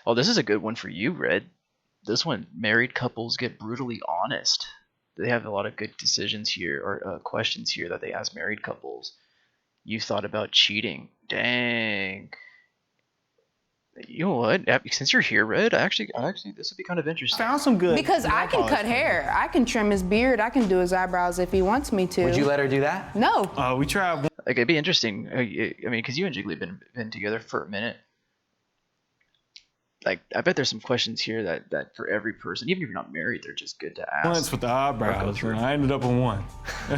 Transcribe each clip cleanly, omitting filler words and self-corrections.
Oh, this is a good one for you, Red. This one, married couples get brutally honest. They have a lot of good decisions here, or questions here that they ask married couples. You thought about cheating. Dang. You know what? Since you're here, Red, I actually, this would be kind of interesting. Found some good. Because I can cut hair. I can trim his beard. I can do his eyebrows if he wants me to. Would you let her do that? No. We tried one. Like, it'd be interesting. I mean, because you and Jiggly been together for a minute. Like, I bet there's some questions here that for every person, even if you're not married, they're just good to ask. Once with the eyebrows, through. and I ended up on one.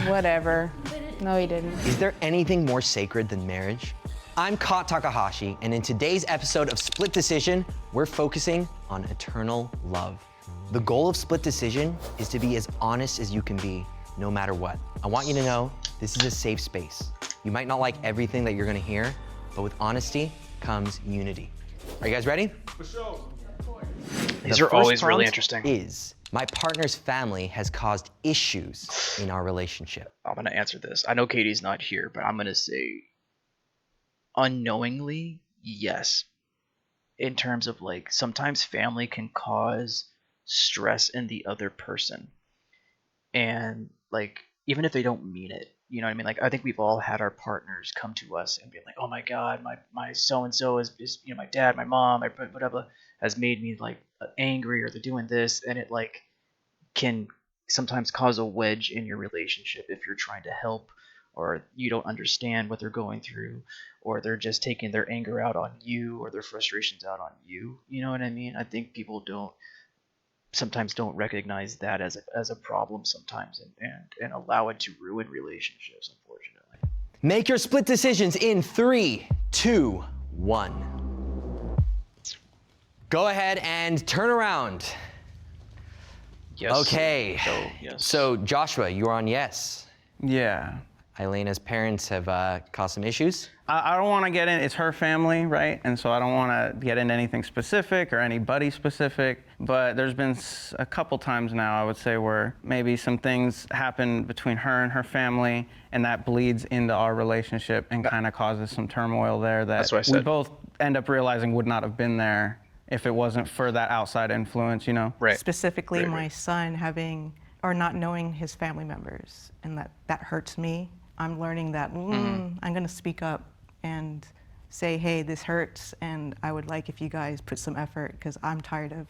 Whatever. No, he didn't. Is there anything more sacred than marriage? I'm Kot Takahashi, and in today's episode of Split Decision, we're focusing on eternal love. The goal of Split Decision is to be as honest as you can be, no matter what. I want you to know this is a safe space. You might not like everything that you're gonna hear, but with honesty comes unity. Are you guys ready? For sure. These The are always first really prompt interesting. Is my partner's family has caused issues in our relationship. I'm gonna answer this. I know Katie's not here, but I'm gonna say unknowingly, yes. In terms of like sometimes family can cause stress in the other person. And like even if they don't mean it, you know what I mean? Like I think we've all had our partners come to us and be like, "Oh my god, my so and so is my dad, my mom, my whatever has made me like angry, or they're doing this," and it like can sometimes cause a wedge in your relationship if you're trying to help, or you don't understand what they're going through, or they're just taking their anger out on you or their frustrations out on you. You know what I mean? I think people sometimes don't recognize that as a problem sometimes, and allow it to ruin relationships, unfortunately. Make your split decisions in 3, 2, 1. Go ahead and turn around. Yes. Okay. So, yes. So Joshua, you're on yes. Yeah. Elena's parents have caused some issues. I don't want to get in, it's her family, right? And so I don't want to get into anything specific or anybody specific, but there's been a couple times now, I would say, where maybe some things happen between her and her family, and that bleeds into our relationship and kind of causes some turmoil there that That's what I we said. both end up realizing would not have been there if it wasn't for that outside influence, you know? Right. Specifically Right, my right. son having or not knowing his family members, and that hurts me. I'm learning that I'm going to speak up and say, hey, this hurts, and I would like if you guys put some effort, because I'm tired of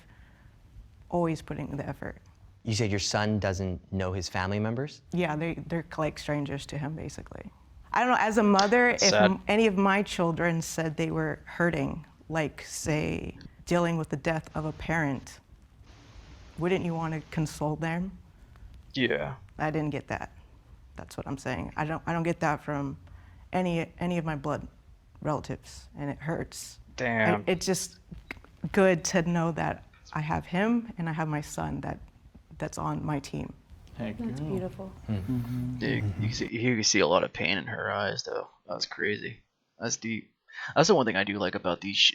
always putting the effort. You said your son doesn't know his family members? Yeah, they're like strangers to him, basically. I don't know, as a mother, if sad. any of my children said they were hurting, like, say, dealing with the death of a parent, wouldn't you want to console them? Yeah. I didn't get that. That's what I'm saying. I don't get that from any of my blood relatives, and it hurts. Damn. It's just good to know that I have him and I have my son that's on my team. Heck, That's beautiful. You can see a lot of pain in her eyes, though. That's crazy. That's deep. That's the one thing I do like about these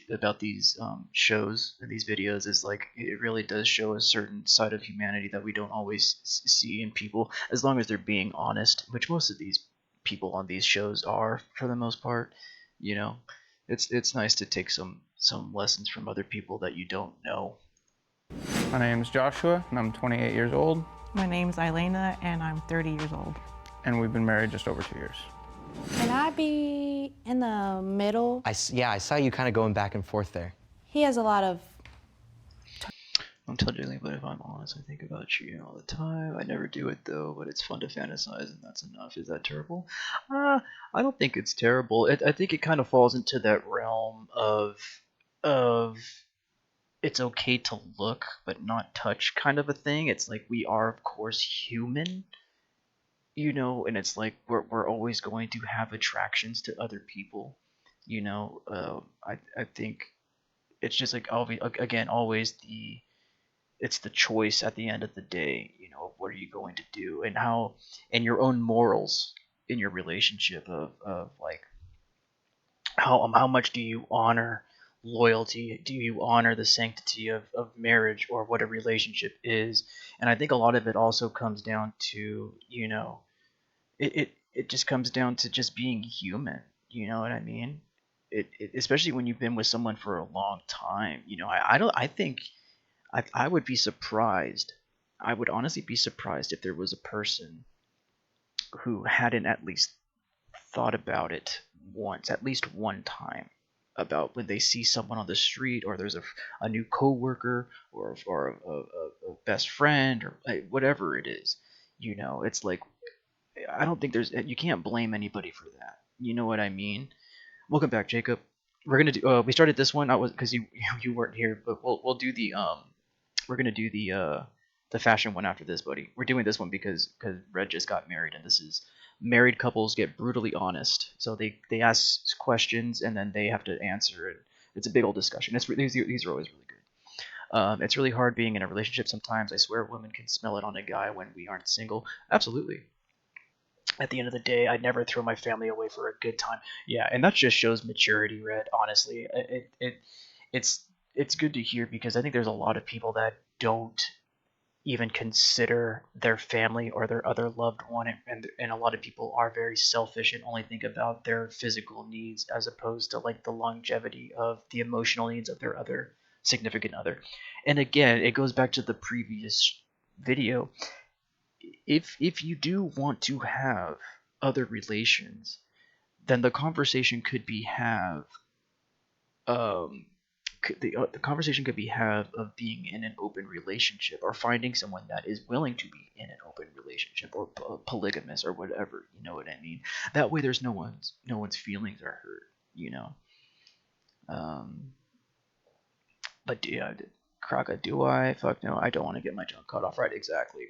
shows and these videos is like it really does show a certain side of humanity that we don't always see in people, as long as they're being honest, which most of these people on these shows are for the most part. You know, it's nice to take some lessons from other people that you don't know. My name is Joshua, and I'm 28 years old, My name's Elena, and I'm 30 years old. and we've been married just over 2 years. Can I be in the middle? I saw you kind of going back and forth there. He has a lot of. Don't tell Julie, but if I'm honest, I think about cheating all the time. I never do it though, but it's fun to fantasize, and that's enough. Is that terrible? I don't think it's terrible. I think it kind of falls into that realm of it's okay to look but not touch kind of a thing. It's like we are, of course, human, you know, and it's like we're always going to have attractions to other people, you know. I think it's just like again always it's the choice at the end of the day, you know, of what are you going to do, and how, and your own morals in your relationship of like how much do you honor loyalty, do you honor the sanctity of marriage or what a relationship is. And I think a lot of it also comes down to, you know, it just comes down to just being human, you know what I mean? especially when you've been with someone for a long time. I think I would be surprised. I would honestly be surprised if there was a person who hadn't at least thought about it once, at least one time, about when they see someone on the street, or there's a new coworker, or a best friend, or whatever it is. It's like, I don't think you can't blame anybody for that. You know what I mean? Welcome back, Jacob. We're gonna do. We started this one. I was because you weren't here, but we'll do the We're gonna do the fashion one after this, buddy. We're doing this one because Red just got married, and this is married couples get brutally honest. So they ask questions and then they have to answer, and it's a big old discussion. These are always really good. It's really hard being in a relationship sometimes. I swear women can smell it on a guy when we aren't single. Absolutely. At the end of the day, I'd never throw my family away for a good time. Yeah, and that just shows maturity, Red. Honestly, it's good to hear, because I think there's a lot of people that don't even consider their family or their other loved one, and a lot of people are very selfish and only think about their physical needs, as opposed to like the longevity of the emotional needs of their other significant other. And again, it goes back to the previous video. If you do want to have other relations, then the conversation could be the conversation could be of being in an open relationship, or finding someone that is willing to be in an open relationship, or polygamous, or whatever. You know what I mean? That way, there's no one's feelings are hurt. But yeah, Kraka, do I? Fuck no, I don't want to get my junk cut off. Right, exactly.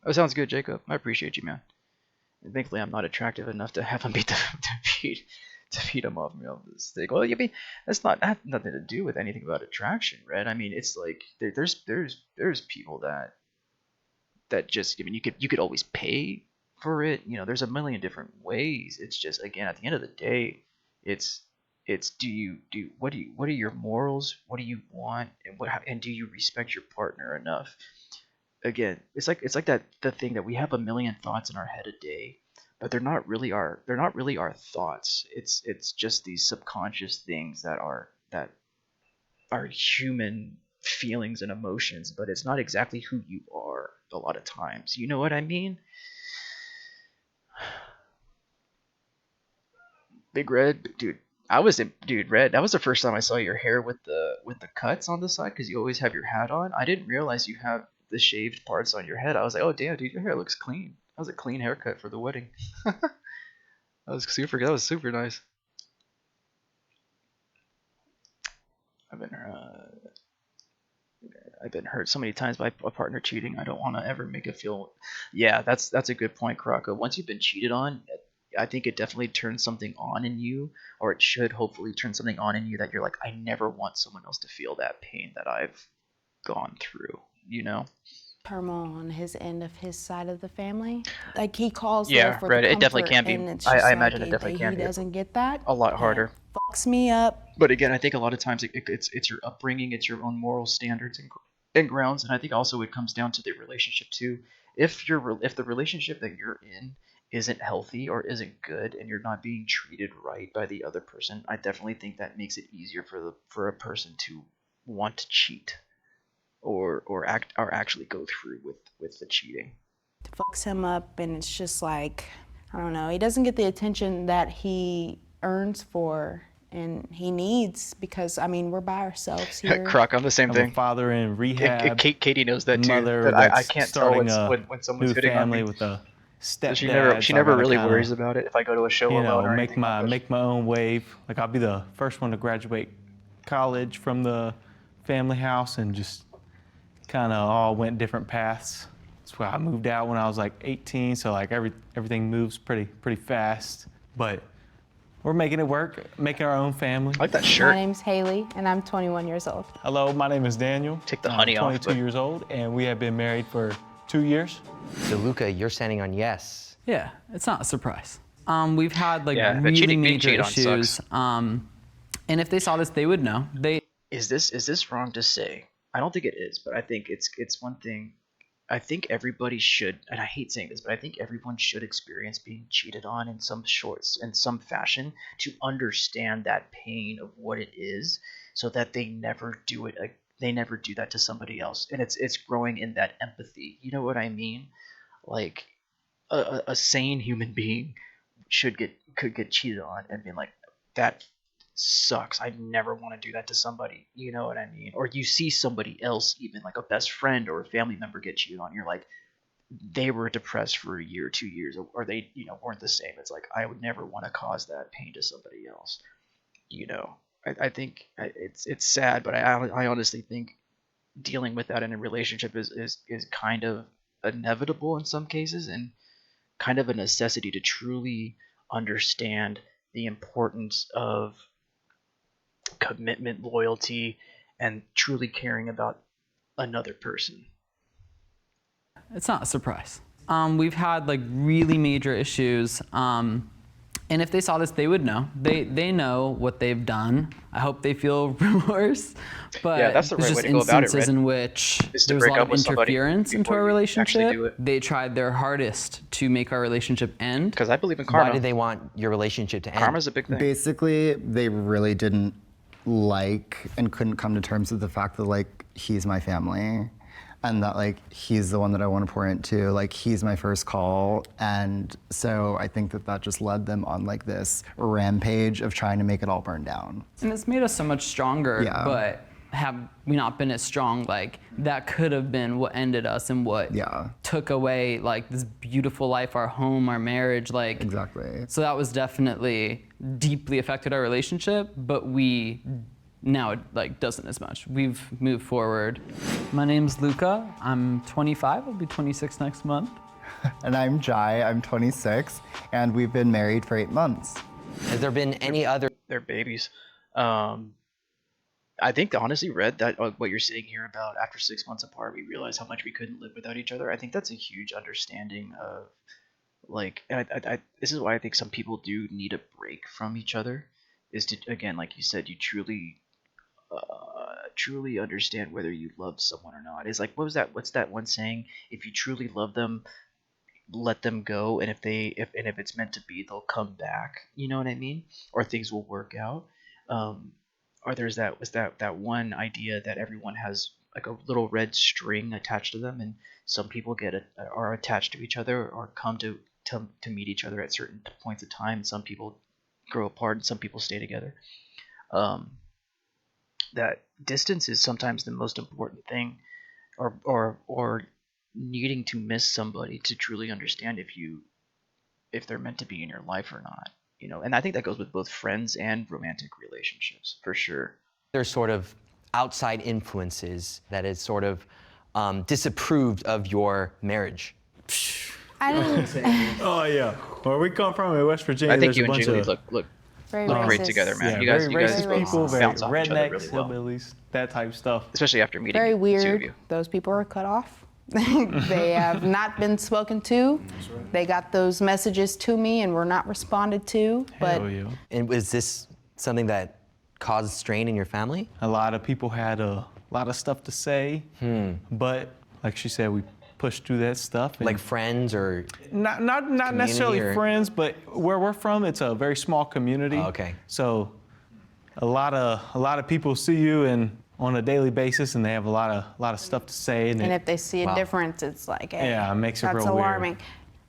Oh, sounds good, Jacob. I appreciate you, man. And thankfully, I'm not attractive enough to have him beat him off me off the stick. Well, I mean, that's not nothing to do with anything about attraction, right? I mean, it's like there's people that just, I mean, you could always pay for it. There's a million different ways. It's just, again, at the end of the day, it's what are your morals? What do you want? And do you respect your partner enough? Again, it's like the thing that we have a million thoughts in our head a day, but they're not really our thoughts. It's just these subconscious things that are human feelings and emotions, but it's not exactly who you are a lot of times. You know what I mean? Big Red, dude. Red, that was the first time I saw your hair with the cuts on the side, because you always have your hat on. I didn't realize you have the shaved parts on your head. I was like, oh damn, dude, your hair looks clean. That was a clean haircut for the wedding. That was super nice. I've been hurt so many times by a partner cheating. I don't want to ever make it feel. Yeah, that's a good point, Karaka. Once you've been cheated on, I think it definitely turns something on in you, or it should hopefully turn something on in you, that you're like, I never want someone else to feel that pain that I've gone through. Turmoil on his end of his side of the family. Like, he calls Yeah, there for right. the It definitely comfort, can be. and it's I just imagine like it definitely can he be doesn't get that. a lot harder. Fucks me up. But again, I think a lot of times it's your upbringing, it's your own moral standards and grounds, and I think also it comes down to the relationship too. If the relationship that you're in isn't healthy or isn't good, and you're not being treated right by the other person, I definitely think that makes it easier for a person to want to cheat, or actually go through with the cheating. Fucks him up, and it's just like, I don't know, he doesn't get the attention that he earns for and he needs, because I mean, we're by ourselves here. Croc, I'm the same I'm a thing. father in rehab. Katie knows that too. Mother That I that's can't tell starting when someone's new hitting on family me. with a So stepdad. she so I never gotta really kinda, worries about it if I go to a show alone or make anything. make my own wave. Like, I'll be the first one to graduate college from the family house, and just kind of all went different paths. That's why I moved out when I was like 18, so like everything moves pretty fast. But we're making it work, making our own family. I like that My shirt. name's Haley, and I'm 21 years old. Hello, my name is Daniel. Take the honey off, I'm 22 years old, and we have been married for 2 years. So Luca, you're standing on yes. Yeah, it's not a surprise. We've had like Yeah, but really being major cheated on issues. sucks. And if they saw this, they would know. Is this wrong to say? I don't think it is, but I think it's one thing. I think everybody should, and I hate saying this, but I think everyone should experience being cheated on in some fashion to understand that pain of what it is, so that they never do it. They never do that to somebody else, and it's growing in that empathy. You know what I mean? Like a sane human being could get cheated on and be like, that sucks. I never want to do that to somebody. You know what I mean? Or you see somebody else, even like a best friend or a family member, get cheated on. You're like, they were depressed for a year, 2 years, or they, weren't the same. It's like, I would never want to cause that pain to somebody else. I think it's sad, but I honestly think dealing with that in a relationship is kind of inevitable in some cases, and kind of a necessity to truly understand the importance of commitment, loyalty, and truly caring about another person. It's not a surprise. We've had like really major issues. And if they saw this, they would know. They know what they've done. I hope they feel remorse. But Yeah, that's the there's right way just to go about it, instances Red. in which Is to there was a break lot up of with somebody interference into before our you actually do relationship. it. They tried their hardest to make our relationship end. Because I believe in karma. Why do they want your relationship to end? Karma's a big thing. Basically, they really didn't like and couldn't come to terms with the fact that like he's my family and that like he's the one that I want to pour into, like he's my first call. And so I think that just led them on like this rampage of trying to make it all burn down. And it's made us so much stronger, Yeah. but have we not been as strong, like that could have been what ended us and what Yeah. took away like this beautiful life, our home, our marriage, like Exactly. So that was definitely deeply affected our relationship, but now it like doesn't as much. We've moved forward. My name's Luca. I'm 25. I'll be 26 next month. And I'm Jai, I'm 26, and we've been married for 8 months. Has there been any other They're babies. I think honestly, Red, that what you're saying here about after 6 months apart, we realized how much we couldn't live without each other. I think that's a huge understanding of like, and this is why I think some people do need a break from each other, is to, again, like you said, you truly understand whether you love someone or not. It's like, what's that one saying? If you truly love them, let them go, and if it's meant to be, they'll come back. You know what I mean? Or things will work out. Or there's that one idea that everyone has like a little red string attached to them, and some people are attached to each other or come to meet each other at certain points of time. Some people grow apart, and some people stay together. That distance is sometimes the most important thing, or needing to miss somebody to truly understand if they're meant to be in your life or not. And I think that goes with both friends and romantic relationships, for sure. there's sort of outside influences that is sort of disapproved of your marriage? I didn't. Oh yeah, where we come from in West Virginia, I think there's you a and bunch Julie of look Very great racist. together, man. yeah, You very guys racist people, very bounce off each other rednecks, really well, hillbillies, that type of stuff. especially after meeting Very the two of weird. you. Those people are cut off. They have not been spoken to. They got those messages to me and were not responded to. But Hell yeah. And was this something that caused strain in your family? A lot of people had a lot of stuff to say, but like she said, we pushed through that stuff. And Like friends or? not necessarily or- friends, but where we're from, it's a very small community. Oh, okay. So a lot of people see you and on a daily basis, and they have a lot of stuff to say. and if they see a Wow. difference, it's like, hey, Yeah, it makes it that's real weird. alarming.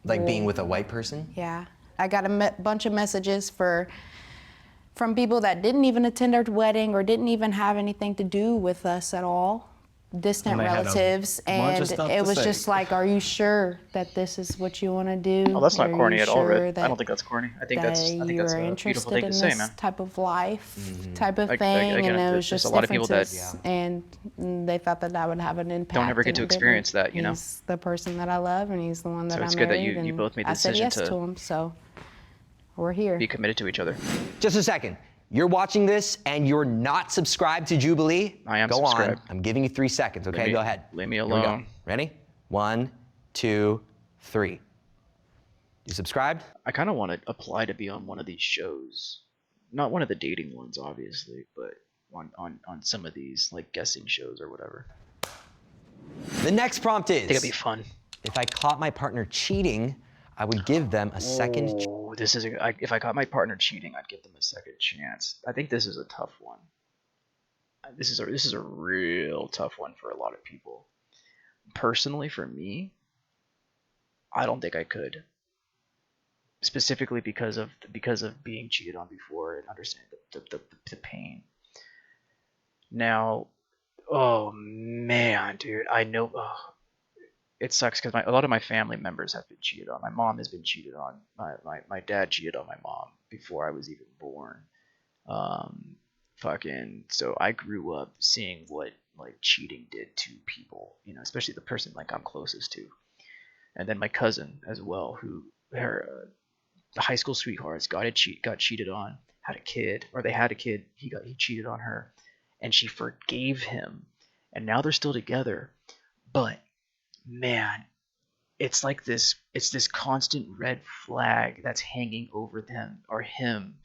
Like being with a white person? Yeah, I got a bunch of messages from people that didn't even attend our wedding or didn't even have anything to do with us at all, distant And they had a relatives, bunch of and stuff it to was say. just like, are you sure that this is what you want to do? Oh, that's not Are you corny at all, sure Red. I that- don't think that's corny. I think that that's you're a beautiful interested thing in to say, this man. type of life, type of Like, thing, again, and it there's was just just a lot of people that- differences, and they thought that I would have an impact. ever get and to it didn't. experience that, you know? He's the person that I love, and he's the one that So I it's married. good that you and both made the I said decision yes to- to him, so we're here. Be committed to each other. Just a second. You're watching this and you're not subscribed to Jubilee? I am Go subscribed. on. I'm giving you 3 seconds, okay? Go ahead. Leave me Here we go. alone. Ready? 1, 2, 3. You subscribed? I kind of want to apply to be on one of these shows. Not one of the dating ones, obviously, but on some of these like guessing shows or whatever. The next prompt I think it'd be is, fun. if I caught my partner cheating, I would give them a second chance. Oh, if I caught my partner cheating, I'd give them a second chance. I think this is a tough one. This is a real tough one for a lot of people. Personally, for me, I don't think I could. Specifically because of being cheated on before and understanding the pain. Now, oh man, dude, I know. It sucks because a lot of my family members have been cheated on. My mom has been cheated on. My dad cheated on my mom before I was even born. So I grew up seeing what like cheating did to people, especially the person like I'm closest to, and then my cousin as well, who her high school sweethearts got cheated on, had a kid, or they had a kid. He cheated on her, and she forgave him, and now they're still together, but man, it's this constant red flag that's hanging over them or him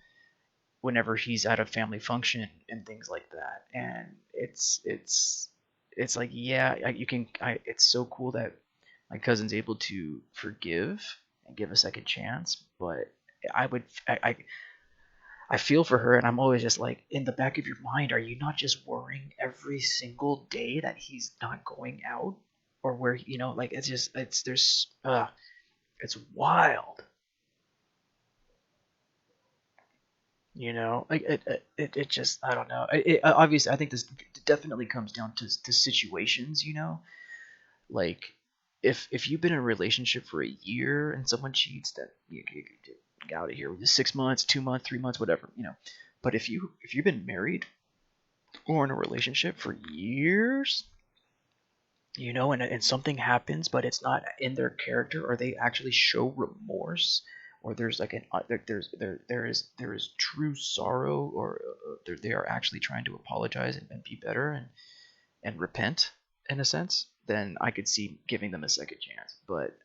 whenever he's at a family function and things like that. And it's like, yeah, it's so cool that my cousin's able to forgive and give a second chance, but I feel for her, and I'm always just like, in the back of your mind, are you not just worrying every single day that he's not going out? Or where, like, it's wild. Like it just, I don't know. Obviously, I think this definitely comes down to situations, like if you've been in a relationship for a year and someone cheats, that you get out of here with 6 months, 2 months, 3 months, whatever, But if you've been married or in a relationship for years, and something happens, but it's not in their character, or they actually show remorse, or there's like there is true sorrow, or they are actually trying to apologize and be better and repent in a sense, then I could see giving them a second chance. But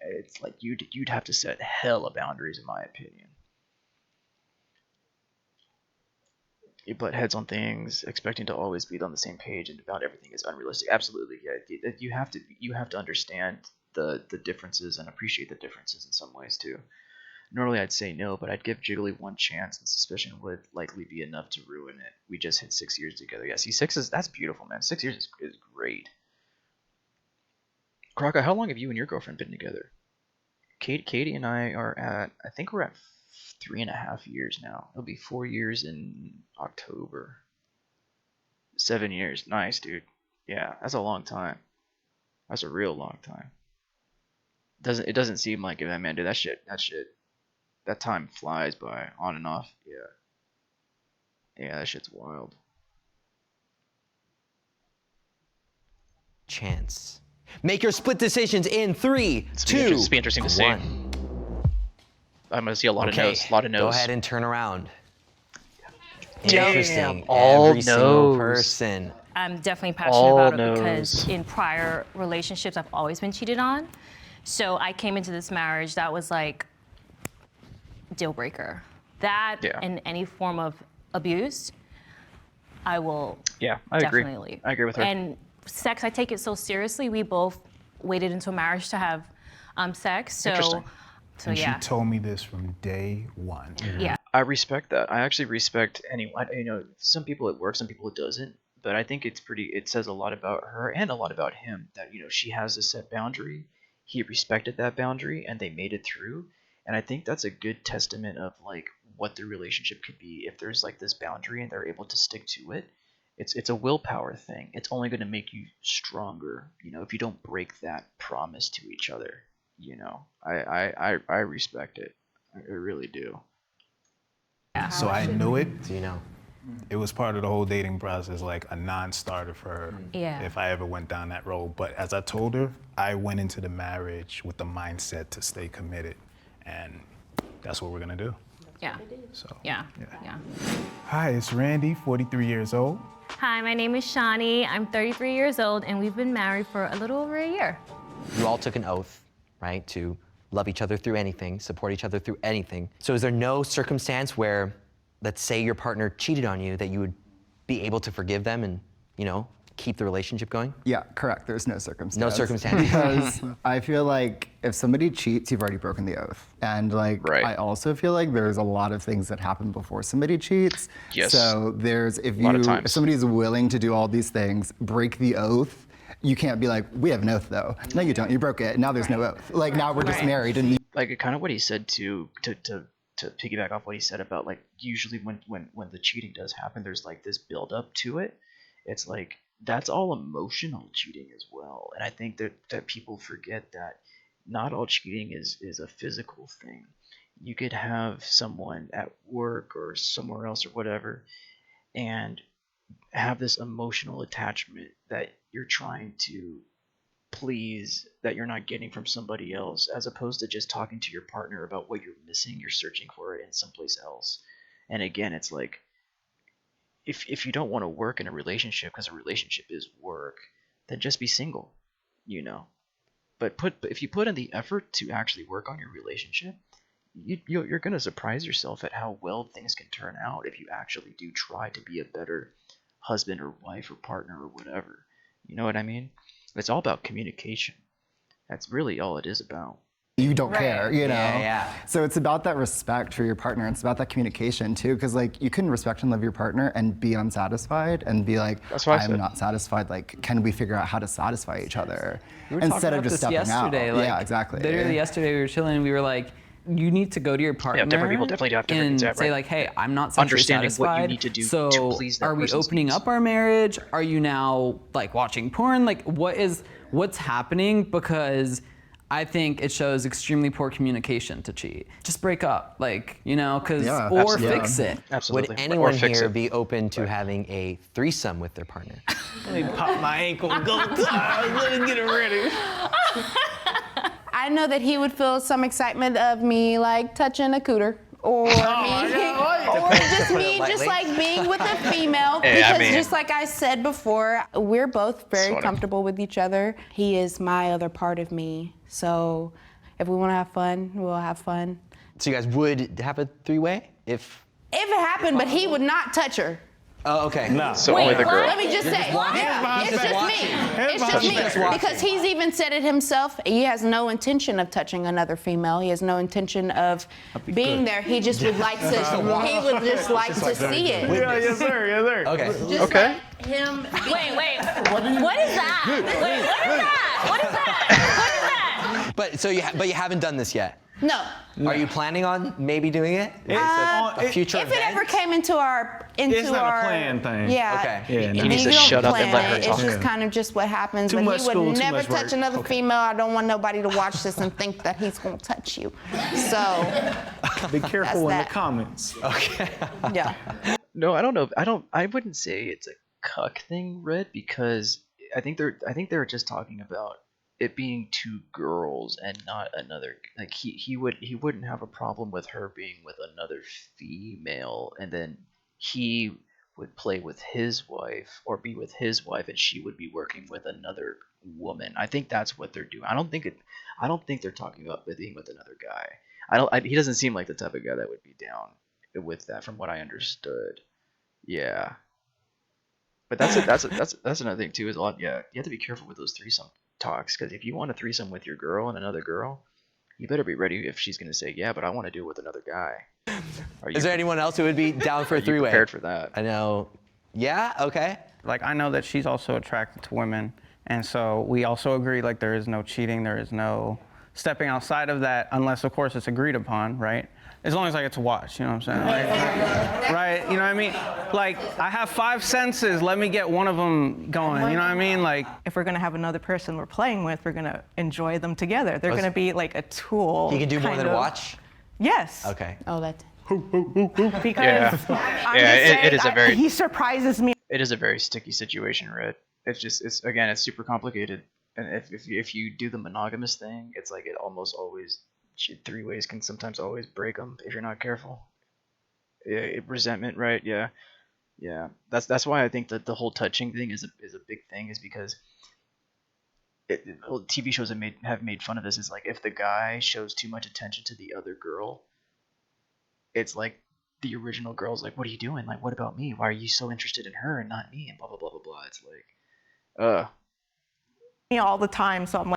it's like you'd have to set hella boundaries, in my opinion. You butt heads on things, expecting to always be on the same page and about everything is unrealistic. Absolutely, yeah. You have to understand the differences and appreciate the differences in some ways too. Normally I'd say no, but I'd give Jiggly one chance, and suspicion would likely be enough to ruin it. We just hit 6 years together. Yeah, see, that's beautiful, man. 6 years is great. Kraka, how long have you and your girlfriend been together? Katie and I think we're at 3.5 years now. It'll be 4 years in October. 7 years. Nice, dude. Yeah, that's a long time. That's a real long time. It doesn't seem like it, man, dude. That time flies by, on and off. Yeah, that shit's wild. Chance. Make your split decisions in 3, 2, It's be interesting to see. 1. I'm gonna see a lot of no's. A lot of no's. Go ahead and turn around. Damn, Interesting. all Every single no's. person. I'm definitely passionate All about it knows. because in prior relationships, I've always been cheated on. So I came into this marriage that was like deal breaker. That Yeah. and any form of abuse, I will Yeah, I agree. definitely leave. I agree with her. And sex, I take it so seriously. We both waited until marriage to have sex. So, Interesting. so And yeah. she told me this from day one. Yeah. I respect that. I actually respect anyone. Some people it works, some people it doesn't. But I think it says a lot about her and a lot about him that, she has a set boundary. He respected that boundary and they made it through. And I think that's a good testament of like what the relationship could be if there's like this boundary and they're able to stick to it. It's a willpower thing. It's only going to make you stronger, if you don't break that promise to each other. I respect it. I really do. So I knew it. So you know. It was part of the whole dating process, like a non-starter for her Yeah. if I ever went down that road. But as I told her, I went into the marriage with the mindset to stay committed. And that's what we're going to do. Yeah. So, Yeah. Hi, it's Randy, 43 years old. Hi, my name is Shani. I'm 33 years old, and we've been married for a little over a year. You all took an oath, right, to love each other through anything, support each other through anything. So is there no circumstance where, let's say your partner cheated on you, that you would be able to forgive them and, keep the relationship going? Yeah, correct. There's no circumstance. No circumstance. Because I feel like if somebody cheats, you've already broken the oath. And like, Right. I also feel like there's a lot of things that happen before somebody cheats. Yes. So there's, if lot of you, times. if somebody is willing to do all these things, break the oath, you can't be like, we have an oath though. No, you don't. You broke it. Now there's no oath. Like now we're just married and Like kind of what he said to piggyback off what he said about like usually when the cheating does happen, there's like this build up to it. It's like that's all emotional cheating as well, and I think that people forget that not all cheating is a physical thing. You could have someone at work or somewhere else or whatever, and have this emotional attachment that you're trying to please that you're not getting from somebody else, as opposed to just talking to your partner about what you're missing. You're searching for it in someplace else. And again, it's like if you don't want to work in a relationship because a relationship is work, then just be single, you know. But if you put in the effort to actually work on your relationship, you're going to surprise yourself at how well things can turn out if you actually do try to be a better husband or wife or partner or whatever. You know what I mean? It's all about communication. That's really all it is about. you don't care, you know? Yeah. So it's about that respect for your partner. It's about that communication too, because like you can respect and love your partner and be unsatisfied and be like, That's what I I'm said. not satisfied. Like, can we figure out how to satisfy each other We were instead talking of about just this stepping out? yesterday. Like, yeah, exactly. Literally yesterday, we were chilling and we were like, you need to go to your partner different people definitely have different and needs, yeah, say right. like, hey, I'm not sexually Understanding satisfied. what you need to do so to please that are we person's opening needs. up our marriage? Are you now like watching porn? Like what's happening? Because I think it shows extremely poor communication to cheat. Just break up, like, you know, because Yeah, or absolutely. fix it. Absolutely. Would Or anyone fix here it. be open to having a threesome with their partner? Let me pop my ankle and go. Let me get it ready. I know that he would feel some excitement of me like touching a cooter. Or me, or just me, just lightly. like being with a female. Hey, I Because mean- just like I said before, we're both very Sort of. comfortable with each other. He is my other part of me. So if we want to have fun, we'll have fun. So you guys would have a three-way if? If it happened, but he would not touch her. Oh, okay. No. So only the girl. Let me just say, yeah, it's just me. It's just me. Just watching. Because he's even said it himself. He has no intention of touching another female. He has no intention of being there. He just would like to. He would just like to see it. Yeah, yes sir, yes sir. Okay. Just Okay. like him. Wait. What is that? Wait, what is that? What is that? But you haven't done this yet. No. Are you planning on maybe doing it? It's A future If it event? ever came into our It's not a planned thing. Yeah. Okay. Yeah, He no. needs to You don't shut up and plan let her it. talk. It's just kind of just what happens. Too But much he would school, too never much touch work. another female. I don't want nobody to watch this and think that he's gonna touch you. So Be careful in that. the comments. yeah. No, I don't know. I wouldn't say it's a cuck thing, Red, because I think they're just talking about it being two girls and not another. Like he wouldn't have a problem with her being with another female, and then he would play with his wife or be with his wife, and she would be working with another woman. I think that's what they're doing. I don't think they're talking about being with another guy. He doesn't seem like the type of guy that would be down with that, from what I understood. Yeah. But that's another thing too. Is a lot. Yeah, you have to be careful with those threesome talks, because if you want a threesome with your girl and another girl, you better be ready if she's gonna say, yeah, but I want to do it with another guy. Is there anyone else who would be down for a you three-way? prepared for that? I know. Yeah. Okay. Like, I know that she's also attracted to women, and so we also agree, like, there is no cheating, there is no stepping outside of that, unless, of course, it's agreed upon, right? As long as I get to watch, you know what I'm saying? Like, right? You know what I mean? Like, I have 5 senses, let me get one of them going, you know what I mean? Like, If we're gonna have another person we're playing with, we're gonna enjoy them together. They're gonna be like a tool. You can do more kind than of. watch. Yes. Okay. Oh, that. Because Yeah. I'm Yeah, just it is a saying, very- he surprises me. It is a very sticky situation, Red. It's super complicated, and if you do the monogamous thing, it's like it almost always three ways can sometimes always break them if you're not careful. Yeah, resentment, right? Yeah. That's why I think that the whole touching thing is a big thing, is because TV shows have made fun of this. Is like, if the guy shows too much attention to the other girl, it's like the original girl's like, what are you doing? Like, what about me? Why are you so interested in her and not me? And blah blah blah blah blah. It's like, Me all the time, so I'm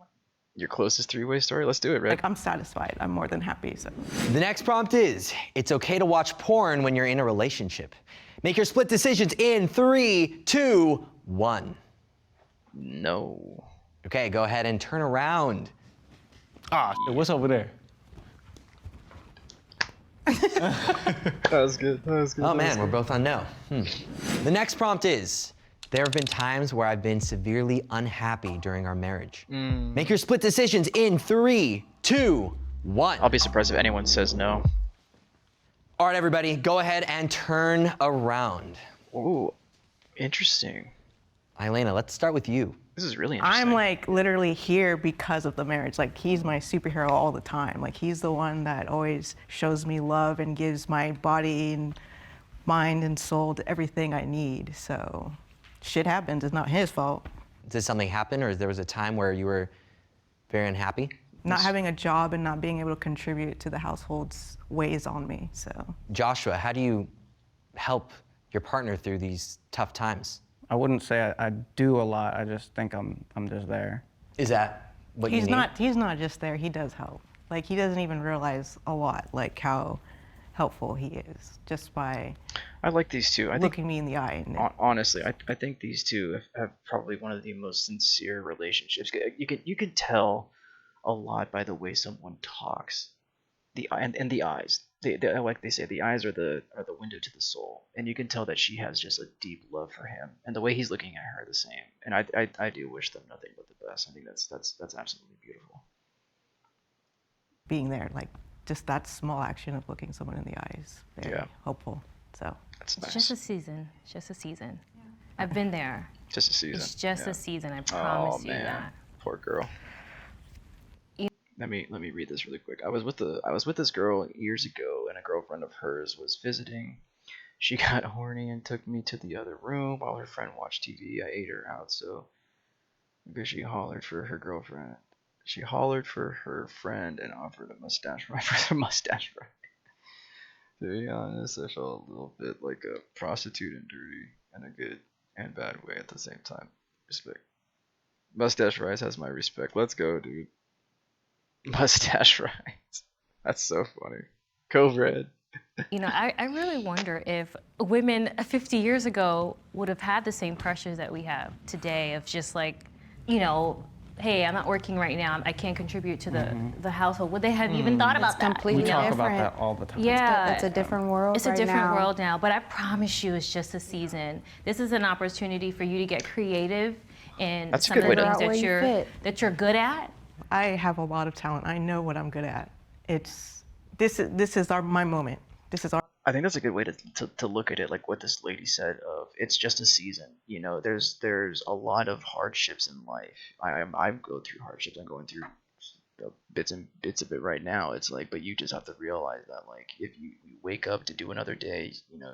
Your closest three-way story? Let's do it, Red. like I'm satisfied. I'm more than happy. So. The next prompt is, it's okay to watch porn when you're in a relationship. Make your split decisions in 3, 2, 1. No. Okay, go ahead and turn around. Ah, shit, what's over there? That was good. Oh man, we're both on no. The next prompt is, there have been times where I've been severely unhappy during our marriage. Make your split decisions in 3, 2, 1. I'll be surprised if anyone says no. All right, everybody, go ahead and turn around. Ooh, interesting. Elena, let's start with you. This is really interesting. I'm like literally here because of the marriage. Like he's my superhero all the time. Like he's the one that always shows me love and gives my body and mind and soul to everything I need. So shit happens. It's not his fault. Did something happen, or there was a time where you were very unhappy? Not having a job and not being able to contribute to the household's weighs on me. So Joshua, how do you help your partner through these tough times? I wouldn't say I do a lot. I just think I'm just there. Is that what you he's need? he's not just there. He does help. Like he doesn't even realize a lot, like how helpful he is just by I like these two. I think looking me in the eye. And honestly, I think these two have probably one of the most sincere relationships. You can tell a lot by the way someone talks, the eyes. They like they say, the eyes are the window to the soul, and you can tell that she has just a deep love for him, and the way he's looking at her the same. And I do wish them nothing but the best. I think that's absolutely beautiful. being there, like just that small action of looking someone in the eyes, very hopeful. So that's nice. It's just a season. It's just a season. I've been there. Just a season. It's just a season. I promise you that. Poor girl. Let me read this really quick. I was with this girl years ago, and a girlfriend of hers was visiting. She got horny and took me to the other room while her friend watched TV. I ate her out, so because she hollered for her girlfriend. She hollered for her friend and offered a mustache ride for the mustache ride. To be honest, I felt a little bit like a prostitute and dirty in a good and bad way at the same time. Respect. Mustache Rise has my respect. Let's go, dude. Mustache Rise. That's so funny. Cove Red. You know, I really wonder if women 50 years ago would have had the same pressures that we have today of just like, you know, hey, I'm not working right now. I can't contribute to the household. Would they have even thought about that? Completely We talk different. about that all the time. Yeah. It's a different world. It's a right different now. world now, but I promise you it's just a season. This is an opportunity for you to get creative in That's a some good of way the to- things Figure out where you fit. that you're good at. I have a lot of talent. I know what I'm good at. This is my moment. This is our. I think that's a good way to look at it, like what this lady said of it's just a season. You know, there's a lot of hardships in life. I go through hardships. I'm going through bits of it right now. It's like, but you just have to realize that like if you wake up to do another day, you know,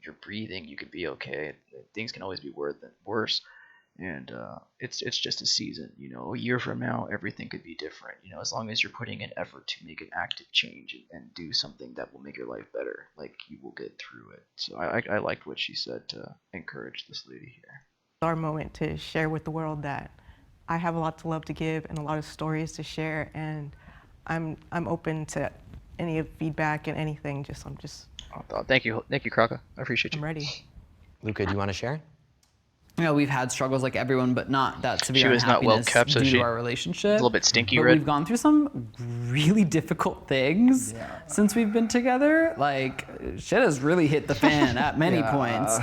you're breathing, you could be okay. Things can always be worse. And it's just a season, you know. A year from now, everything could be different, you know. As long as you're putting in effort to make an active change and do something that will make your life better, like you will get through it. So I liked what she said to encourage this lady here. Our moment to share with the world that I have a lot to love to give and a lot of stories to share, and I'm open to any feedback and anything. Thank you, Kraka. I appreciate you. I'm ready. Luca, do you want to share? You know, we've had struggles like everyone, but not that severe She was not well unhappiness kept, so due she to our relationship. a little bit stinky but red. We've gone through some really difficult things since we've been together. Like, shit has really hit the fan at many points.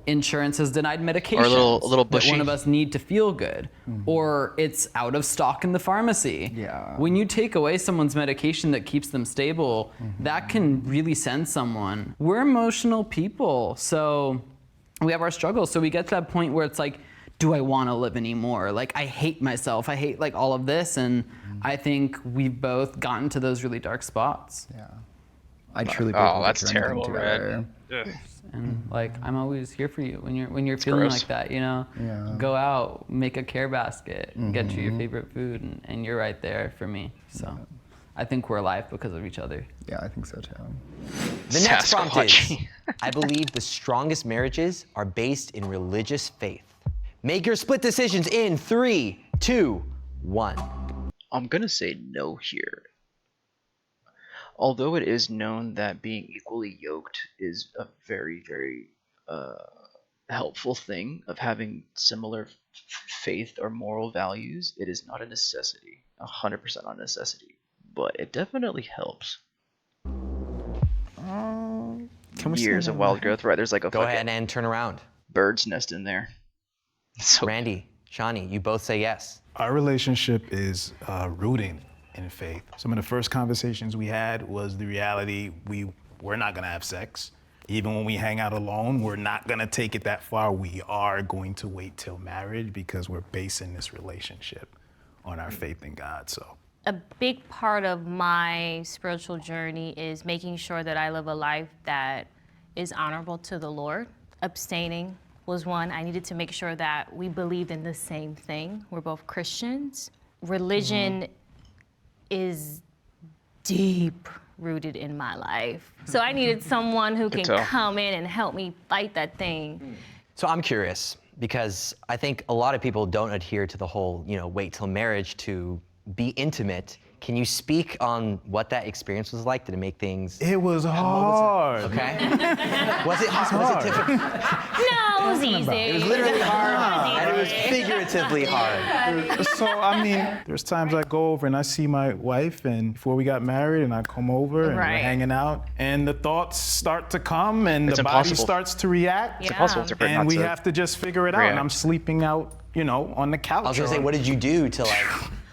Insurance has denied medications Or a little that bushy. one of us need to feel good, or it's out of stock in the pharmacy. Yeah. When you take away someone's medication that keeps them stable, that can really send someone. We're emotional people, so we have our struggles. So we get to that point where it's like, do I want to live anymore? Like, I hate myself. I hate like all of this. And I think we've both gotten to those really dark spots. Yeah. I truly Oh, believe we'll that's get through anything terrible, together. And like, I'm always here for you when you're feeling gross. like that, you know, Yeah. go out, make a care basket, get you your favorite food, and you're right there for me. So I think we're alive because of each other. Yeah, I think so too. The next prompt is, Sasquatch. I believe the strongest marriages are based in religious faith. Make your split decisions in 3, 2, 1. I'm gonna say no here. Although it is known that being equally yoked is a very, very helpful thing of having similar faith or moral values, it is not a necessity, 100% not a necessity, but it definitely helps. Years of wild growth, right? There's like a Go ahead and turn around. bird's nest in there. So Randy, Shawnee, you both say yes. Our relationship is rooted in faith. Some of the first conversations we had was the reality we're not gonna have sex. Even when we hang out alone, we're not gonna take it that far. We are going to wait till marriage because we're basing this relationship on our faith in God. So A big part of my spiritual journey is making sure that I live a life that is honorable to the Lord. Abstaining was one. I needed to make sure that we believed in the same thing. We're both Christians. Religion is deep rooted in my life. So I needed someone who can come in and help me fight that thing. So I'm curious because I think a lot of people don't adhere to the whole, wait till marriage to be intimate. Can you speak on what that experience was like? Did it make things? it was hard. Okay. Was it hard? Was it difficult? No, it was easy. It was literally hard, and it was figuratively hard. So, I mean, there's times I go over and I see my wife, and before we got married, and I come over and we're Right. hanging out, and the thoughts start to come, and It's the body impossible. starts to react, it's impossible to and we have to just figure it out. And react. I'm sleeping out, on the couch. I was gonna say, what did you do to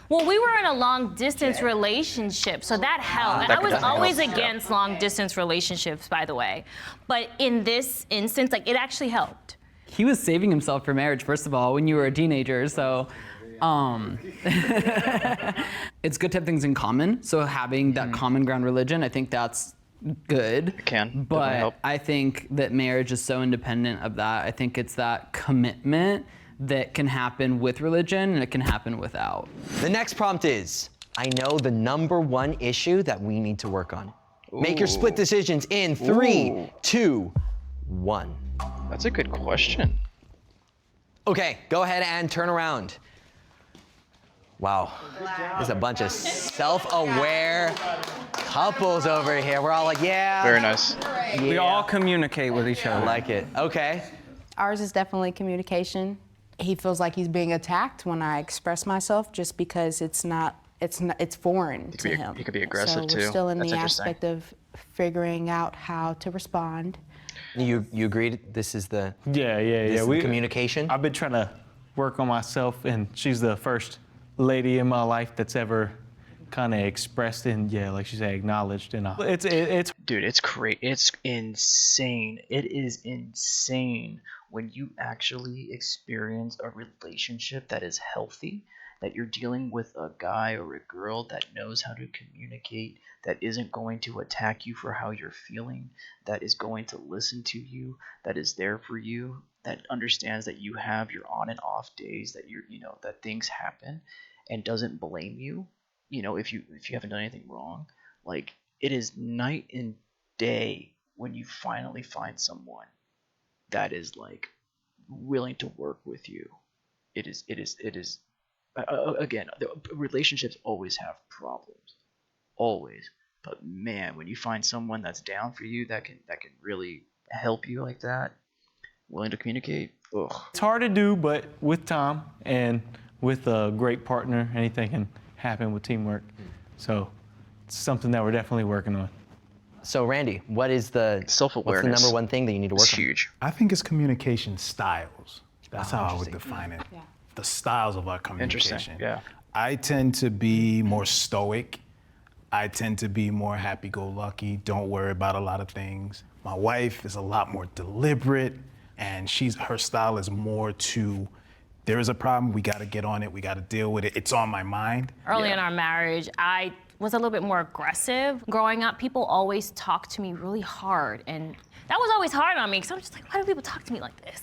Well, we were in a long distance relationship, so that helped. That I was definitely always helps, yeah. against long distance relationships, by the way. But in this instance, it actually helped. He was saving himself for marriage, first of all, when you were a teenager. So it's good to have things in common. So having that common ground religion, I think that's good. It can definitely But help. I think that marriage is so independent of that. I think it's that commitment that can happen with religion and it can happen without. The next prompt is, I know the #1 issue that we need to work on. Make your split decisions in 3, 2, 1. That's a good question. Okay, go ahead and turn around. Wow. There's a bunch of self-aware couples over here. We're all like, yeah. Very nice. We all communicate with each I other. like it. Okay. Ours is definitely communication. He feels like he's being attacked when I express myself just because it's foreign to him. he could be aggressive, so too. We're still in That's the interesting. aspect of figuring out how to respond. You agreed this is the Yeah. this is the communication? I've been trying to work on myself, and she's the first lady in my life that's ever kind of expressed and like she said, acknowledged. And it's Dude, it's crazy. It's insane. It is insane when you actually experience a relationship that is healthy, that you're dealing with a guy or a girl that knows how to communicate, that isn't going to attack you for how you're feeling, that is going to listen to you, that is there for you, that understands that you have your on and off days, that that things happen, and doesn't blame you, if you haven't done anything wrong. Like, it is night and day when you finally find someone that is like willing to work with you. It is again, the relationships always have problems, always. But man, when you find someone that's down for you, that can really help you like that, willing to communicate, It's hard to do, but with time and with a great partner, anything can happen with teamwork. So it's something that we're definitely working on. So Randy, what's the Self-awareness. #1 thing that you need to work It's on? huge. I think it's communication styles. That's how I would define it. Yeah. The styles of our communication. Interesting, yeah. I tend to be more stoic. I tend to be more happy-go-lucky, don't worry about a lot of things. My wife is a lot more deliberate, and her style is more to, there is a problem, we gotta get on it, we gotta deal with it, it's on my mind. Early in our marriage, I was a little bit more aggressive. Growing up, people always talked to me really hard, and that was always hard on me, because I'm just like, why do people talk to me like this?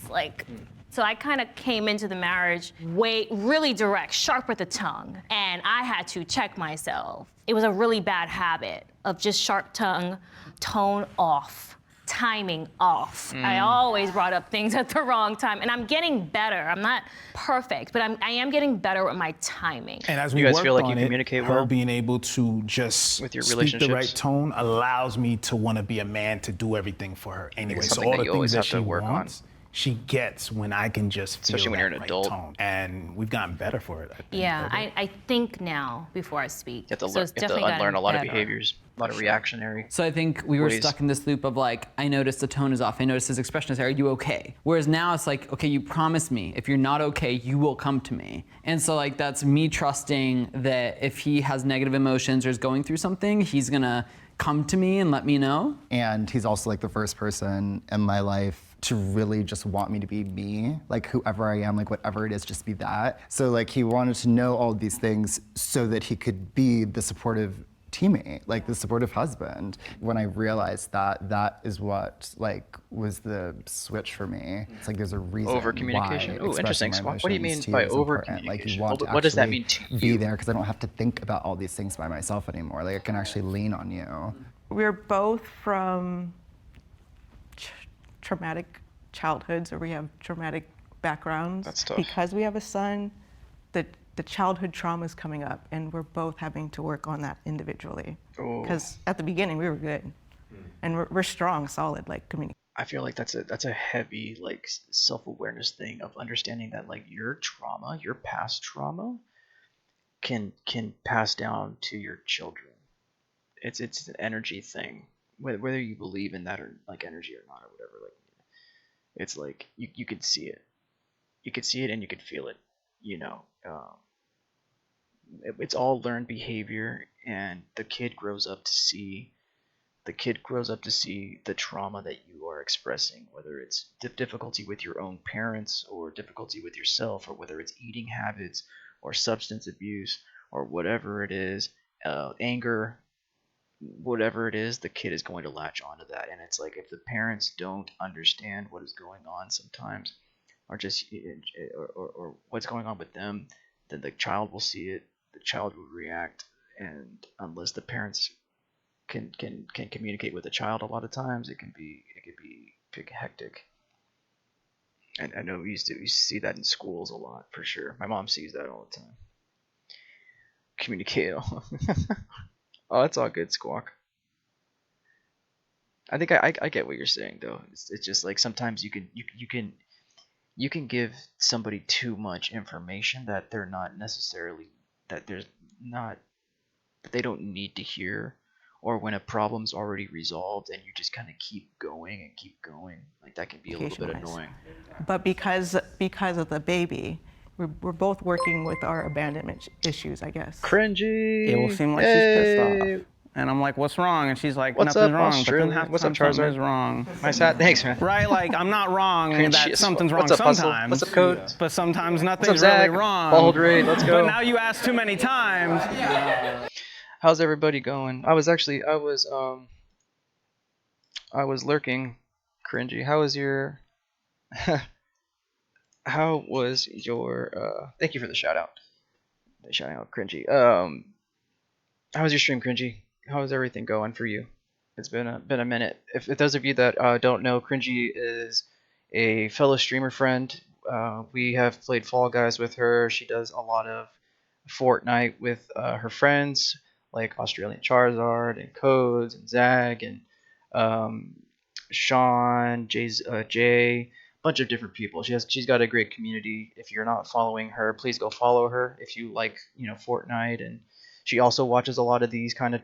So I kind of came into the marriage really direct, sharp with the tongue, and I had to check myself. It was a really bad habit of just sharp tongue, tone off timing off. I always brought up things at the wrong time, and I'm getting better. I'm not perfect, but I am getting better with my timing. And as You we guys worked feel like you on it, communicate her well? being able to just With your speak the right relationships? tone allows me to want to be a man to do everything for her anyway. So something all that the you things always that have she to work on. wants, she gets when I can just feel Especially when that you're an right adult. tone. And we've gotten better for it, I think. Yeah, I think now before I speak. You have to, So it's you have to definitely unlearn a gotten lot of better. behaviors, a lot of reactionary. So I think we were ways. stuck in this loop of like, I noticed the tone is off. I noticed his expression is there. Are you okay? Whereas now it's like, okay, you promised me. If you're not okay, you will come to me. And so like that's me trusting that if he has negative emotions or is going through something, he's gonna come to me and let me know. And he's also like the first person in my life to really just want me to be me, like whoever I am, like whatever it is, just be that. So like he wanted to know all these things so that he could be the supportive teammate, like the supportive husband. When I realized that, that is what like was the switch for me. It's like there's a reason Over-communication? why Ooh, expressing interesting. my What do you mean emotions to by is important. Like you over-communication? want to What does that actually mean to be you? there because I don't have to think about all these things by myself anymore. Like I can actually lean on you. We're both from traumatic childhoods, or we have traumatic backgrounds. That's tough. Because we have a son, the childhood trauma is coming up, and we're both having to work on that individually. Ooh. Because at the beginning we were good, and we're strong, solid, like community. I feel like that's a heavy like self-awareness thing of understanding that like your trauma, your past trauma, can pass down to your children. It's an energy thing, whether you believe in that or like energy or not or whatever. Like it's like you can see it, and you can feel it. You know, it's all learned behavior, and the kid grows up to see the trauma that you are expressing, whether it's difficulty with your own parents or difficulty with yourself, or whether it's eating habits or substance abuse or whatever it is, anger, whatever it is, the kid is going to latch onto that. And it's like if the parents don't understand what is going on sometimes, or just or what's going on with them, then the child will see it, the child will react, and unless the parents can communicate with the child, a lot of times it could be hectic. And I know we used to see that in schools a lot, for sure. My mom sees that all the time. Communicate. Oh, it's all good, Squawk. I think I get what you're saying though. It's just like sometimes you can give somebody too much information that they're not necessarily that they don't need to hear, or when a problem's already resolved and you just kind of keep going, like that can be a little bit annoying. But because of the baby, we're both working with our abandonment issues, I guess. Cringy. It will seem like she's pissed off. And I'm like, what's wrong? And she's like, What's nothing's up, wrong. Australia? But then half What's the up, time something Charizard? is wrong. My sad. Thanks, man. Right? Like, I'm not wrong Cringy that as something's fuck. wrong What's up, Hustle? sometimes. What's up, Code? But sometimes What's nothing's up, Zach? really wrong. Bald Raid, let's go. But now you ask too many times. How's everybody going? I was lurking, Cringy. How was your thank you for the shout out. Shouting out, Cringy. How was your stream, Cringy? How is everything going for you? It's been a minute. If those of you that don't know, Cringy is a fellow streamer friend. We have played Fall Guys with her. She does a lot of Fortnite with her friends like Australian Charizard and Codes and Zag and Sean, Jay, bunch of different people. She's got a great community. If you're not following her, please go follow her if you like Fortnite. And she also watches a lot of these kind of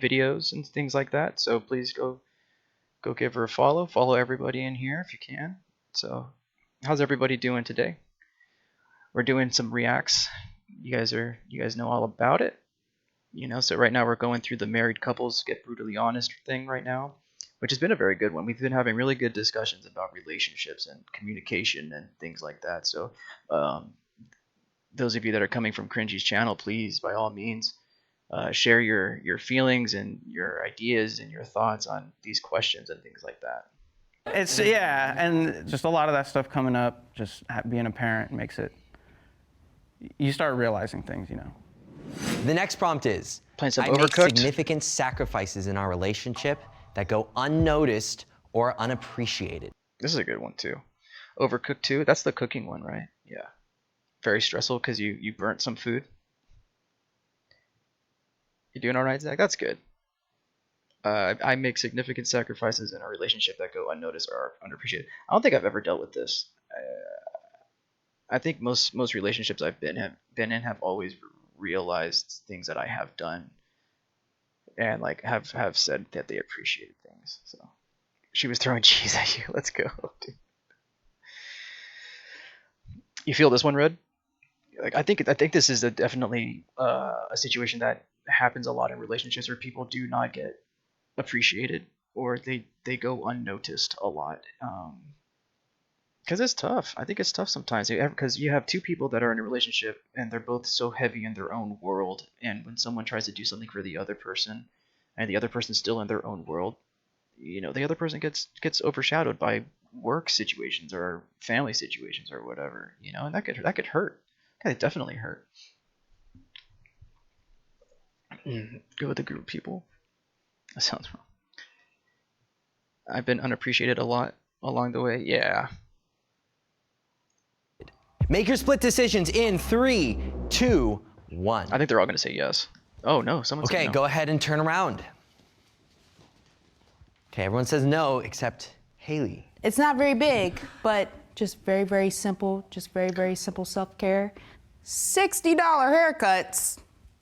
videos and things like that. So please go give her a follow. Follow everybody in here if you can. So how's everybody doing today? We're doing some reacts. You guys know all about it. So right now we're going through the married couples get brutally honest thing right now, which has been a very good one. We've been having really good discussions about relationships and communication and things like that. So those of you that are coming from Cringy's channel, please, by all means, share your feelings and your ideas and your thoughts on these questions and things like that. It's, yeah, and just a lot of that stuff coming up, just being a parent makes it, you start realizing things, The next prompt is, Playing some I make Overcooked. significant sacrifices in our relationship that go unnoticed or unappreciated? This is a good one too. Overcooked too. That's the cooking one, right? Yeah. Very stressful because you burnt some food. You doing all right, Zach? That's good. I make significant sacrifices in a relationship that go unnoticed or unappreciated. I don't think I've ever dealt with this. I think most relationships I've been in have always realized things that I have done, and like have said that they appreciated things. So she was throwing cheese at you. Let's go, dude. You feel this one, Red? Like I think this is definitely a situation that happens a lot in relationships where people do not get appreciated or they go unnoticed a lot. Because it's tough. I think it's tough sometimes because you have two people that are in a relationship and they're both so heavy in their own world, and when someone tries to do something for the other person and the other person's still in their own world, the other person gets overshadowed by work situations or family situations or whatever, and that could hurt. That could definitely hurt. Go with a group of people. That sounds wrong. I've been unappreciated a lot along the way. Yeah. Make your split decisions in 3, 2, 1. I think they're all going to say yes. Oh, no. Someone said Okay, no. go ahead and turn around. Okay, everyone says no except Haley. It's not very big, but just very, very simple. Just very, very simple self-care. $60 haircuts,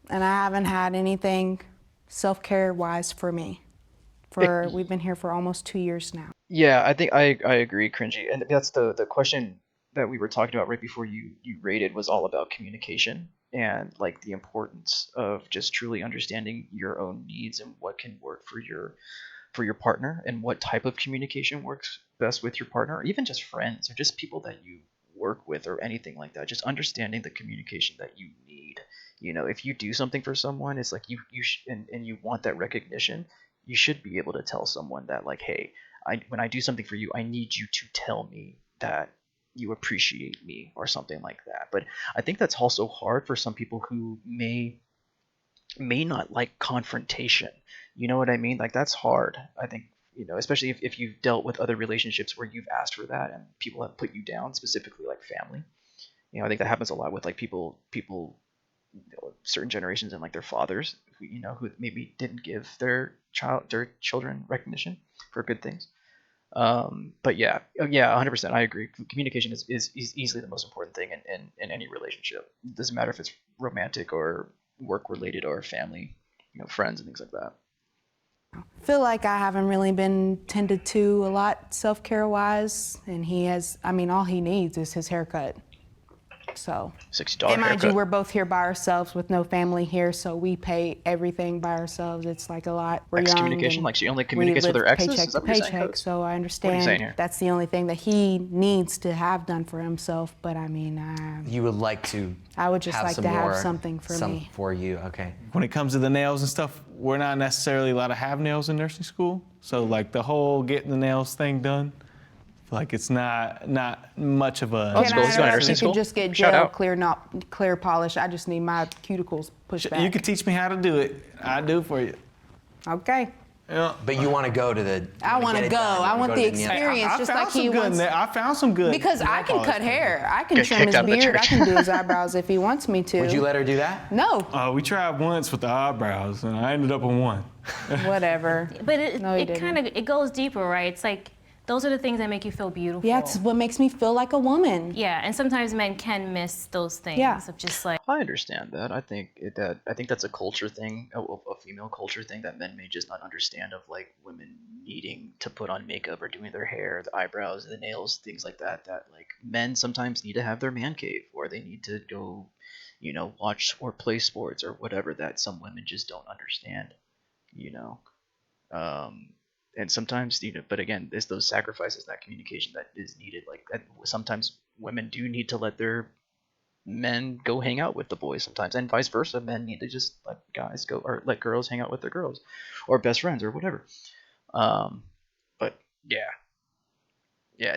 and I haven't had anything self-care wise for me. We've been here for almost 2 years now. Yeah, I think I agree, Cringy. And that's the question that we were talking about right before you rated was all about communication and like the importance of just truly understanding your own needs and what can work for your partner and what type of communication works best with your partner, or even just friends or just people that you work with or anything like that. Just understanding the communication that you need. If you do something for someone, it's like you and you want that recognition, you should be able to tell someone that like, hey, when I do something for you, I need you to tell me that you appreciate me or something like that. But I think that's also hard for some people who may not like confrontation. You know what I mean? Like that's hard. I think, especially if you've dealt with other relationships where you've asked for that and people have put you down, specifically like family. I think that happens a lot with like people certain generations and like their fathers, who maybe didn't give their children recognition for good things. But yeah, 100%. I agree. Communication is easily the most important thing in any relationship. It doesn't matter if it's romantic or work related or family, friends and things like that. I feel like I haven't really been tended to a lot self-care wise, and all he needs is his haircut. So, $60 and mind haircut. you, we're both here by ourselves with no family here, so we pay everything by ourselves. It's like a lot. We're young. Excommunication? Like she only communicates with her exes? Paycheck Is that to what you're saying, paycheck, Coates? so I What are you saying understand here? that's the only thing that he needs to have done for himself. But You would like to I would just have like some to have more- something for some me. for you, okay. When it comes to the nails and stuff, we're not necessarily allowed to have nails in nursing school. So like the whole getting the nails thing done, I feel like it's not much of a. Let's go. He's going to nursing You school. can just get Shout gel, out. clear polish. I just need my cuticles pushed back. You can teach me how to do it. I'll do it for you. Okay. Yeah. But you want to go to the. I want to go. I want the experience, I just found like he some good wants. I found some good. Because I nail can polish cut hair. I can Get trim kicked his out of the beard. I church. can do his eyebrows if he wants me to. Would you let her do that? No. We tried once with the eyebrows, and I ended up with one. Whatever. But it No, he it didn't. kind of it goes deeper, right? It's like those are the things that make you feel beautiful. Yeah, it's what makes me feel like a woman. Yeah, and sometimes men can miss those things Yeah. of just like. I understand that. I think that's a culture thing, a female culture thing that men may just not understand of like women needing to put on makeup or doing their hair, the eyebrows, the nails, things like that. That like men sometimes need to have their man cave or they need to go, watch or play sports or whatever that some women just don't understand, and sometimes, but again, there's those sacrifices, that communication that is needed. Like sometimes women do need to let their men go hang out with the boys sometimes, and vice versa. Men need to just let guys go or let girls hang out with their girls, or best friends or whatever. But yeah,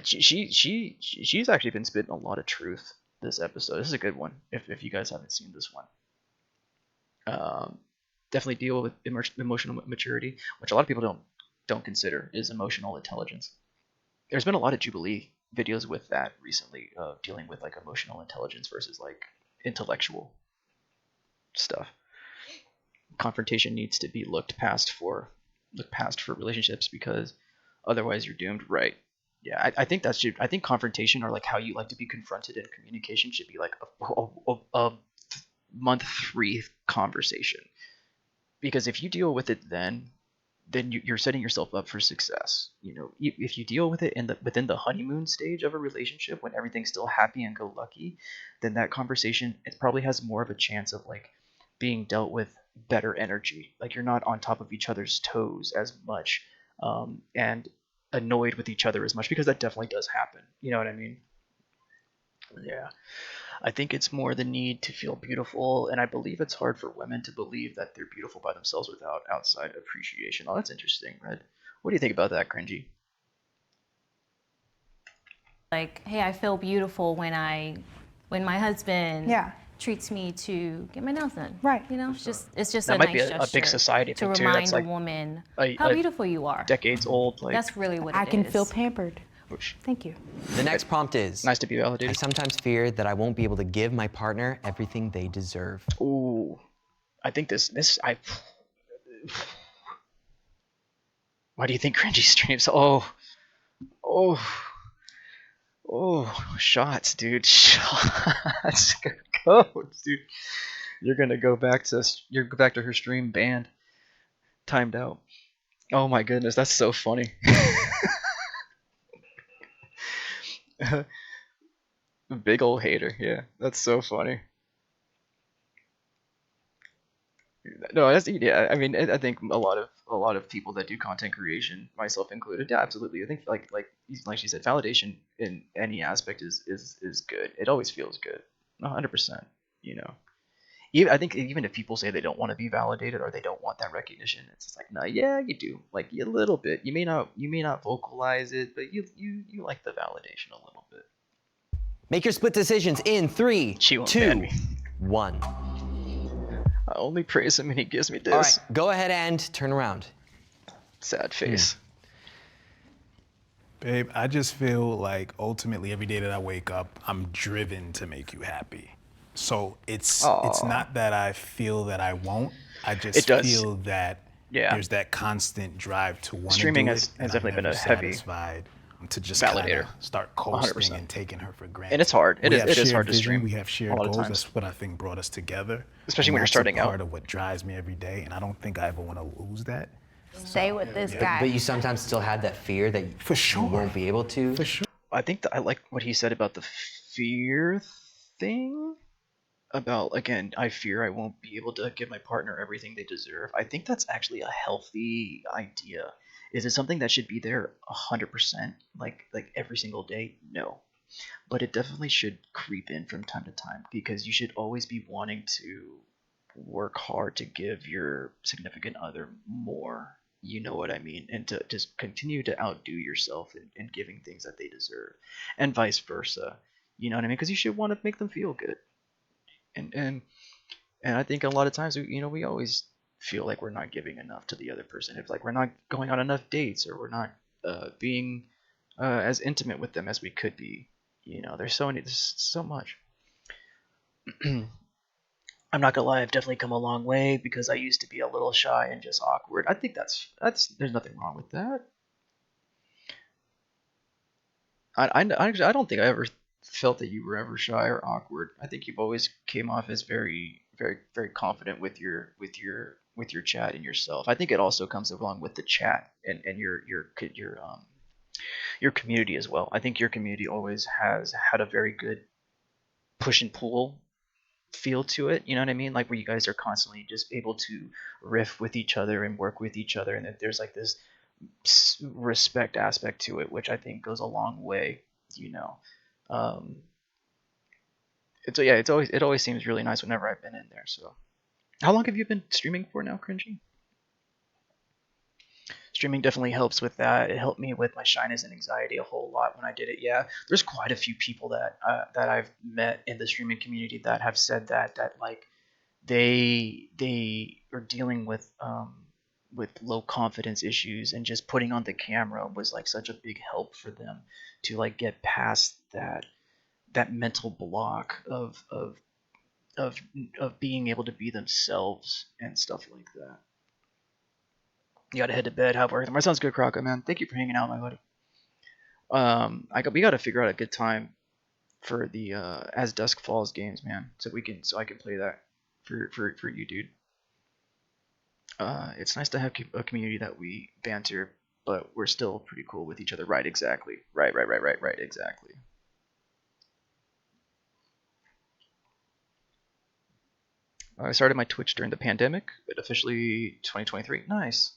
she's actually been spitting a lot of truth this episode. This is a good one. If you guys haven't seen this one, definitely deal with emotional maturity, which a lot of people don't don't consider is emotional intelligence. There's been a lot of Jubilee videos with that recently, dealing with like emotional intelligence versus like intellectual stuff. Confrontation needs to be looked past for relationships, because otherwise you're doomed. Right. Yeah, I think I think confrontation, or like how you like to be confronted in communication, should be like a month 3 conversation. Because if you deal with it then you're setting yourself up for success. You know, if you deal with it within the honeymoon stage of a relationship, when everything's still happy and go lucky, then that conversation, it probably has more of a chance of like being dealt with better energy. Like you're not on top of each other's toes as much, and annoyed with each other as much, because that definitely does happen. You know what I mean? Yeah. I think it's more the need to feel beautiful, and I believe it's hard for women to believe that they're beautiful by themselves without outside appreciation. Oh, that's interesting, Red. What do you think about that, Cringy? Like, hey, I feel beautiful when my husband Yeah. treats me to get my nails done. Right. You know, it's just That a might be nice a big gesture society to thing, too. remind That's a like woman a how beautiful you are. decades old. Like, That's really what it is. I can feel pampered. Thank you. The next prompt is, nice to be I validated. sometimes fear that I won't be able to give my partner everything they deserve. Ooh, I think why do you think Cringy streams? Oh, shots, dude. Shots. Go, dude. You're gonna go back to her stream banned, timed out. Oh my goodness, that's so funny. Big old hater. Yeah, that's so funny. No, yeah. I mean, I think a lot of people that do content creation, myself included, yeah, absolutely. I think like she said, validation in any aspect is good. It always feels good, 100%. You know, I think even if people say they don't want to be validated or they don't want that recognition, it's just like, no, yeah, you do, like a little bit. You may not vocalize it, but you like the validation a little bit. Make your split decisions in 3, She won't ban 2, me. 1. I only praise him and he gives me this. All right, go ahead and turn around. Sad face. Babe, I just feel like ultimately every day that I wake up, I'm driven to make you happy. So it's not that I feel that I won't. I just feel that there's that constant drive to want to do it. Streaming has and definitely I'm been never a heavy satisfied to just validator. start coasting 100%. and taking her for granted. And it's hard. It is hard to vision, stream. We have shared a lot of goals. times. That's what I think brought us together. Especially And when you're that's starting a out. part of what drives me every day, and I don't think I ever want to lose that. Stay with this guy. But you sometimes still have that fear that For sure. you won't be able to. For sure. I think that I like what he said about the fear thing. About, again, I fear I won't be able to give my partner everything they deserve. I think that's actually a healthy idea. Is it something that should be there 100%, like every single day? No, but it definitely should creep in from time to time, because you should always be wanting to work hard to give your significant other more. You know what I mean? And to just continue to outdo yourself in giving things that they deserve, and vice versa. You know what I mean? Because you should want to make them feel good. And I think a lot of times, we always feel like we're not giving enough to the other person. If like we're not going on enough dates, or we're not being as intimate with them as we could be. There's so much. I'm not gonna lie, I've definitely come a long way, because I used to be a little shy and just awkward. I think that's there's nothing wrong with that. I don't think I ever felt that you were ever shy or awkward. I think you've always came off as very, very, very confident with your chat and yourself. I think it also comes along with the chat and your community as well. I think your community always has had a very good push and pull feel to it. You know what I mean? Like where you guys are constantly just able to riff with each other and work with each other, and that there's like this respect aspect to it, which I think goes a long way. It always seems really nice whenever I've been in there. So, how long have you been streaming for now, Cringy? Streaming definitely helps with that. It helped me with my shyness and anxiety a whole lot when I did it. Yeah, there's quite a few people that I've met in the streaming community that have said that like they are dealing with with low confidence issues, and just putting on the camera was like such a big help for them to like get past that mental block of being able to be themselves and stuff like that. You gotta head to bed. Have work. My sounds good, Crocker, man. Thank you for hanging out, my buddy. We gotta figure out a good time for the As Dusk Falls games, man, so I can play that for you, dude. It's nice to have a community that we banter, but we're still pretty cool with each other. Right, exactly. Right, exactly. I started my Twitch during the pandemic, but officially 2023. Nice.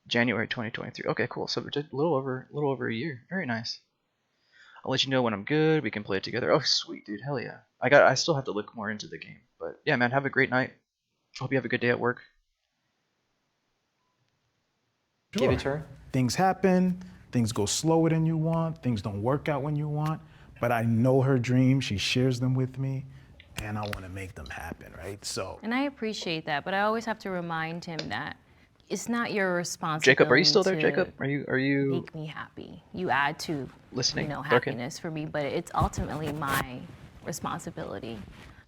January 2023. Okay, cool. So just a little over a year. Very nice. I'll let you know when I'm good. We can play it together. Oh, sweet, dude. Hell yeah. I still have to look more into the game, but yeah, man. Have a great night. Hope you have a good day at work. Give it to her. Things happen, things go slower than you want, things don't work out when you want, but I know her dreams, she shares them with me, and I want to make them happen, right? So. And I appreciate that, but I always have to remind him that it's not your responsibility. Jacob, are you still there, to Jacob? Are you make me happy? You add to listening? happiness for me, but it's ultimately my responsibility.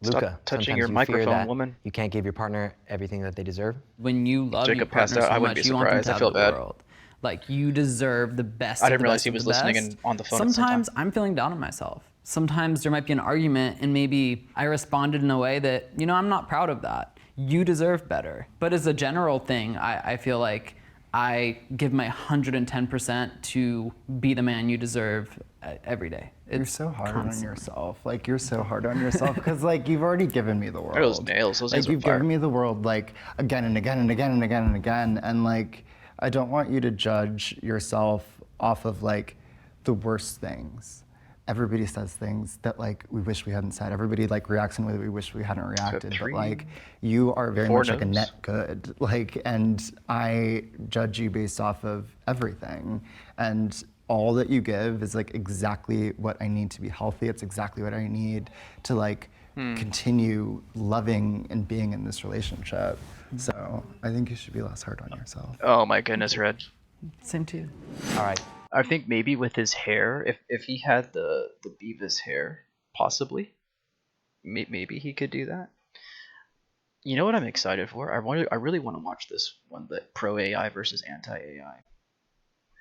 Luca, touching your sometimes you fear microphone, that woman. You can't give your partner everything that they deserve. When you love your Jacob passed partner out. I so wouldn't much, be you want them surprised. to I have feel the bad. world. Like you deserve the best. I of didn't the realize best he of was the listening best. and on the phone at the same Sometimes time. I'm feeling down on myself. Sometimes there might be an argument, and maybe I responded in a way that I'm not proud of that. You deserve better. But as a general thing, I feel like I give my 110% to be the man you deserve every day. You're so hard on yourself. Like, you're so hard on yourself because, like, you've already given me the world. Those nails. Those like, nails are you've fire. given me the world, like, again and again and again and again and again. And, like, I don't want you to judge yourself off of, like, the worst things. Everybody says things that, like, we wish we hadn't said. Everybody, like, reacts in a way that we wish we hadn't reacted. But, like, you are very much like a net good. Like, and I judge you based off of everything. And all that you give is, like, exactly what I need to be healthy. It's exactly what I need to, like, continue loving and being in this relationship. So I think you should be less hard on yourself. Oh my goodness, Red. Same to you. All right. I think maybe with his hair, if he had the Beavis hair, possibly, maybe he could do that. You know what I'm excited for? I really want to watch this one, the pro AI versus anti AI.